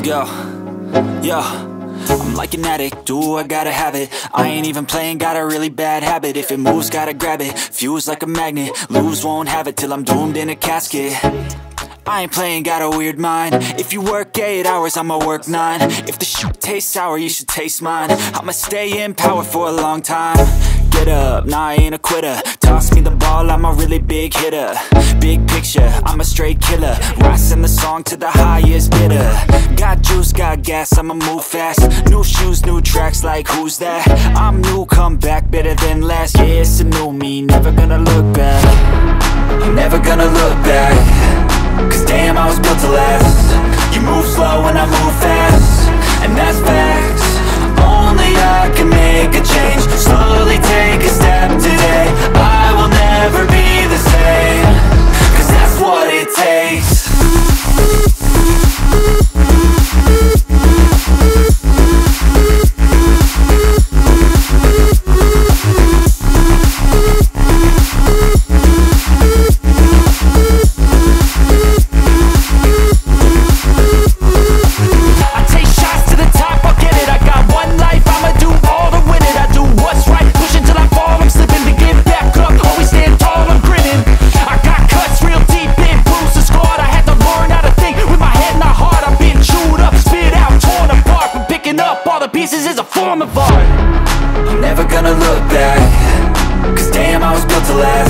Yo, yo, I'm like an addict, do I gotta have it. I ain't even playing, got a really bad habit. If it moves, gotta grab it, fuse like a magnet. Lose, won't have it till I'm doomed in a casket. I ain't playing, got a weird mind. If you work 8 hours, I'ma work 9. If the shit tastes sour, you should taste mine. I'ma stay in power for a long time. Get up, nah, I ain't a quitter. Toss me the ball, I'm a really big hitter. Big picture, I'm a straight killer. Rising the song to the highest bidder. Got juice, got gas, I'ma move fast. New shoes, new tracks, like who's that? I'm new, come back, better than last. Yeah, it's a new me, never gonna look back. I'm never gonna look back. Cause damn, I was built to last. You move slow and I move fast, and that's facts. Only I can make a change. Slowly take a step today. I will never be the same. Cause that's what it takes. Pieces is a form of art. I'm never gonna look back. Cause damn, I was built to last.